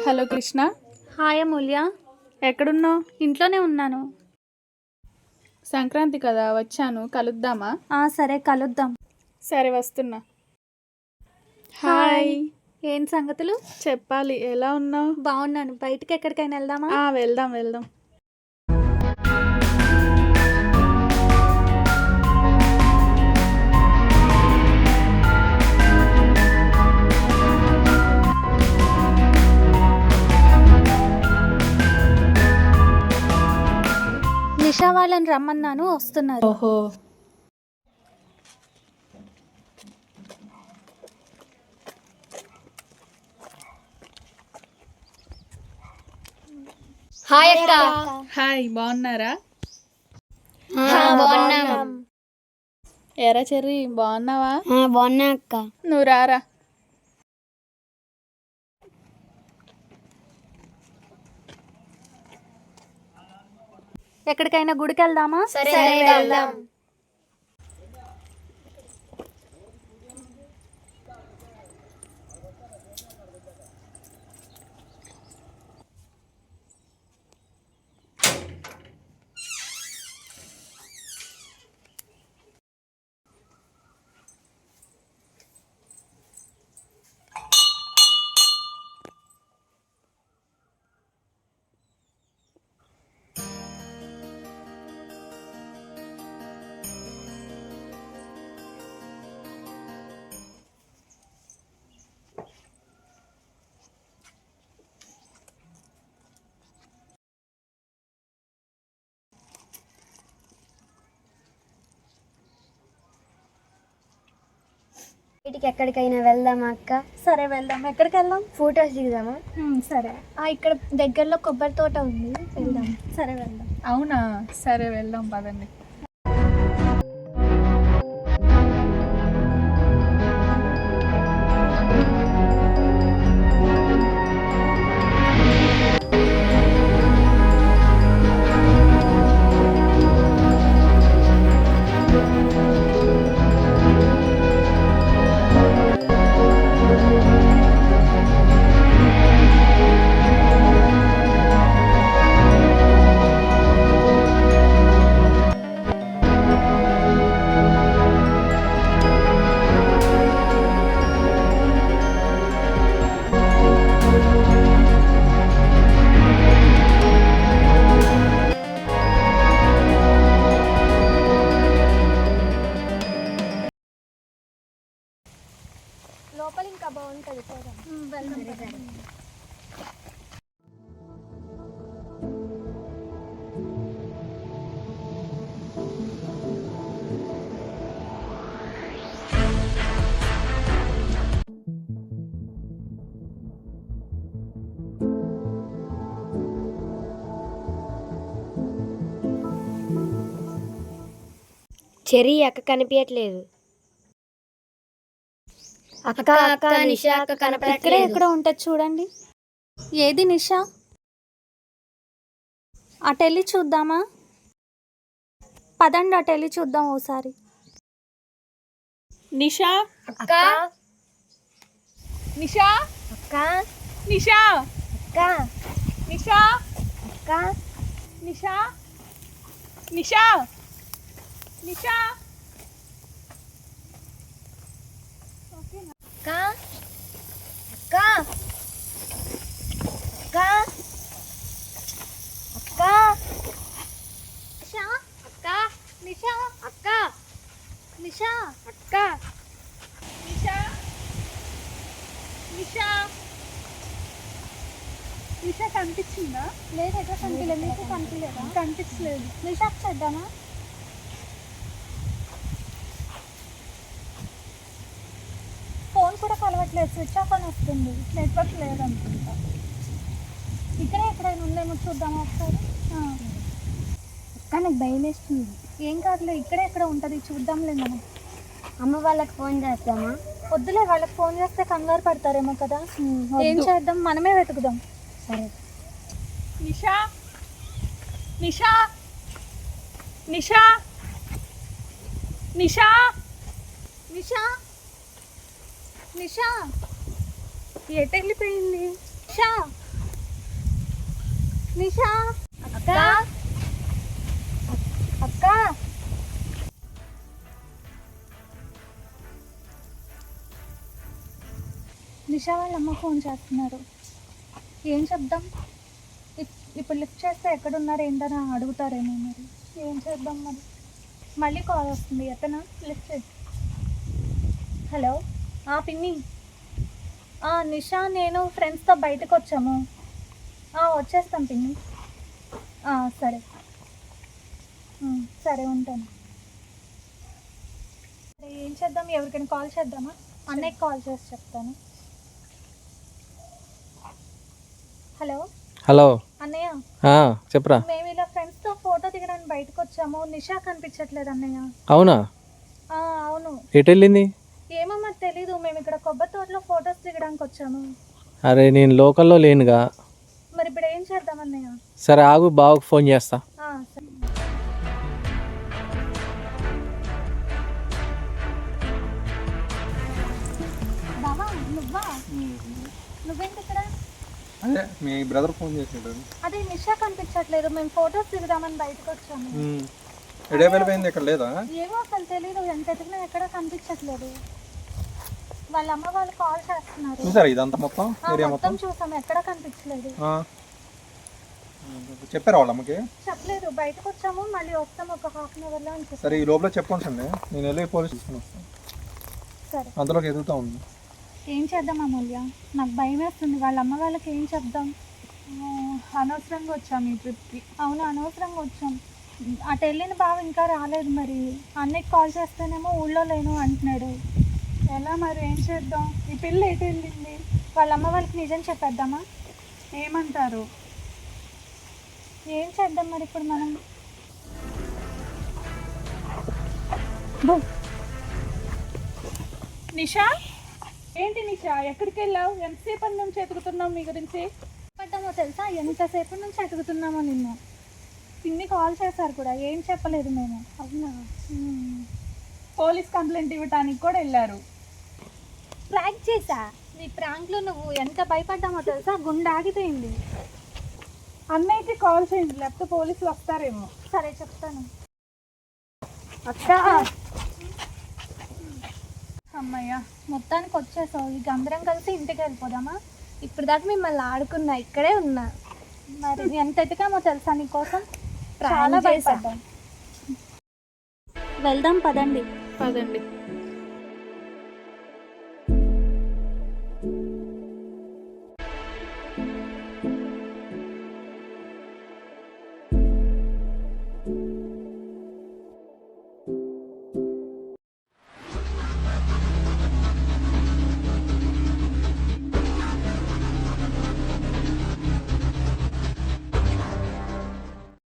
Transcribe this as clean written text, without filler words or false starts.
Hello Krishna. Hi అమూల్య. ఎక్కడున్నావు? ఇంట్లోనే ఉన్నాను. సంక్రాంతి కదా, వచ్చాను, కలుద్దామా? సరే కలుద్దాం. సరే వస్తున్నా. హాయ్. ఏం సంగతులు? చెప్పాలి, ఎలా ఉన్నావు? బాగున్నాను. బయటికి ఎక్కడికైనా వెళ్దామా? వెళ్దాం వెళ్దాం. నిషా వాళ్ళని రమ్మన్నాను, వస్తున్నారు. ఓహో. హాయ్ అక్క. హాయ్, బాగున్నారా? బాగున్నాం. ఎరా చెర్రీ, బాగున్నావా? బాగున్నా అక్క. నువ్వు రారా. ఎక్కడికైనా గుడికి వెళ్దామా? సరే వెళ్దాం. వీటికి ఎక్కడికైనా వెళ్దామా అక్క? సరే వెళ్దాం. ఎక్కడికి వెళ్దాం? ఫోటోస్ దిగుదామా? సరే. ఇక్కడ దగ్గరలో కొబ్బరి తోట ఉంది, వెళ్దాం. సరే వెళ్దాం. అవునా, సరే వెళ్దాం పదండి. లోపల ఇంకా బాగుంటుంది, వెళ్దాం. చెర్రీ అక్క కనిపించట్లేదు. అక్క అక్క నిషా అక్క ఇక్కడే కనపడట్లేదు. ఎక్కడ ఉంటుంది చూడండి. ఏది నిషా? అటు వెళ్ళి చూద్దామా? పదండి, అటు వెళ్ళి చూద్దాం ఓసారి. నిషా, అక్క నిషా, అక్క నిషా, అక్క నిషా, అక్క నిషా, నిషా, నిషా. అక్క అక్క అక్క అక్క నిషా, అక్క నిషా, అక్క నిషా, అక్క నిషా, నిషా, నిషా కనిపించిందా? లేదు, ఎక్కడ కనిపించలేదు. మీకు కనిపించలేదా? కనిపించలేదు. నిషాకి చేద్దామా? ఫోన్ కూడా కలవట్లేదు, స్విచ్ ఆఫ్ అని వస్తుంది. నెట్వర్క్ లేదనుకుంటా. ఇక్కడే ఎక్కడైనా ఉందేమో చూద్దామా ఒకసారి. అక్క నాకు భయం వేస్తుంది. ఏం కాదులే, ఇక్కడే ఎక్కడ ఉంటుంది, చూద్దాంలే మనం. అమ్మ వాళ్ళకి ఫోన్ చేస్తామా? వద్దులే, వాళ్ళకి ఫోన్ చేస్తే కంగారు పడతారేమో కదా. ఏం చేద్దాం, మనమే వెతుకుదాం. సరే. నిషా, నిషా, నిషా, నిషా, నిషా, నిషా ఎటు వెళ్ళిపోయింది? నిషా, నిషా అక్క అక్క నిషా వాళ్ళ అమ్మ ఫోన్ చేస్తున్నారు. ఏం చెప్దాం? ఇప్పుడు లిఫ్ట్ చేస్తే ఎక్కడున్నారు ఏంటని అడుగుతారేమో. మరి ఏం చేద్దాం? మరి మళ్ళీ కాల్ వస్తుంది. ఎత్తనా? లిఫ్ట్ చేసి. హలో పిన్ని. నిషా నేను ఫ్రెండ్స్తో బయటకు వచ్చాము. వచ్చేస్తాం పిన్ని. సరే సరే ఉంటాను. ఏం చేద్దాం? ఎవరికైనా కాల్ చేద్దామా? అన్నయ్యకి కాల్ చేసి చెప్తాను. హలో హలో అన్నయ్య, చెప్పరా. మేము ఇలా ఫ్రెండ్స్తో ఫోటో దిగడానికి బయటకు వచ్చాము. నిషా కనిపించట్లేదు అన్నయ్య. అవునా? అవును. ఎటు వెళ్ళింది? ఏమో మరి తెలీదు. మేము ఇక్కడ కొబ్బరి తోటలో ఫొటోస్ దిగడానికి వచ్చాము. అరే నేను లోకల్లో లేనుగా. మరి ఇప్పుడు ఏం చేద్దాం అన్నయ్య? సరే ఆగు, బావకు ఫోన్ చేస్తా. సరే. బావా నువ్వా? నువ్వేంటి ఇక్కడ? అదే మీ బ్రదర్ ఫోన్ చేసాడు. అదే నిషా కనిపించట్లేదు. మేము ఫొటోస్ దిగుదామని బయటకు వచ్చాము. ఎడే వెళ్ళిపోయింది, ఇక్కడ లేదా? ఏమో అసలు తెలీదు. ఎంత ఎదిగినా ఎక్కడ కనిపించట్లేదు. వాళ్ళ అమ్మ వాళ్ళు కాల్ చేస్తున్నారు. చూసారా ఇదంతా మొత్తం ఏరియా మొత్తం మొత్తం? చూసాము, ఎక్కడ కనిపించలేదు. చెప్పారా వాళ్ళ అమ్మకి? చెప్పలేదు. బయటకు వచ్చాము, మళ్ళీ వస్తాము ఒక హాఫ్ అన్ అవర్లో అని చెప్పారు. సరే ఈ లోపల చెప్పండి, నేను వెళ్ళి పోలీస్ తీసుకుని వస్తాను. సరే. అంతలోకి ఎదుగుతా ఉంది. ఏం చేద్దాం అమూల్య? నాకు భయం వేస్తుంది. వాళ్ళ అమ్మ వాళ్ళకి ఏం చెప్దాం? అనవసరంగా వచ్చాము ఈ ట్రిప్కి. అవును, అనవసరంగా వచ్చాం. అటు వెళ్ళిన బావ ఇంకా రాలేదు. మరి అన్నయ్యకి కాల్ చేస్తేనేమో ఊళ్ళో లేను అంటున్నాడు. ఎలా మరి? ఏం చేద్దాం? ఈ పిల్ల ఎటు వెళ్ళింది? వాళ్ళ అమ్మ వాళ్ళకి నిజం చెప్పేద్దామా? ఏమంటారు? ఏం చేద్దాం మరి ఇప్పుడు మనం? నిషా, ఏంటి నిషా, ఎక్కడికి వెళ్ళావు? ఎంతసేపటి నుంచి ఎతుకుతున్నావు మీ గురించి. పడ్డామో తెలుసా? ఎంతసేపటి నుంచి ఎదుగుతున్నామో నిన్ను. పిన్ని కాల్ చేశారు కూడా, ఏం చెప్పలేదు మేము. అవునా? పోలీస్ కంప్లైంట్ ఇవ్వటానికి కూడా వెళ్ళారు. ప్రాంక్ చేసా. నీ ప్రాంక్లో నువ్వు ఎంత భయపడ్డామో తెలుసా? గుండె ఆగిపోయింది. అన్నయ్యకి కాల్ చేయండి, లేకపోతే పోలీసులు వస్తారేమో. సరే చెప్తాను. అక్క అమ్మయ్య, మొత్తానికి వచ్చేసావు. ఇక అందరం కలిసి ఇంటికి వెళ్ళిపోదామా? ఇప్పుడు దాకా మిమ్మల్ని ఆడుకున్నా, ఇక్కడే ఉన్నా. మరి ఎంత ఎతికామో తెలుసా నీకోసం? ప్రాంక్ చాలా చేశా. భయపడ్డాం. వెళ్దాం పదండి. పదండి.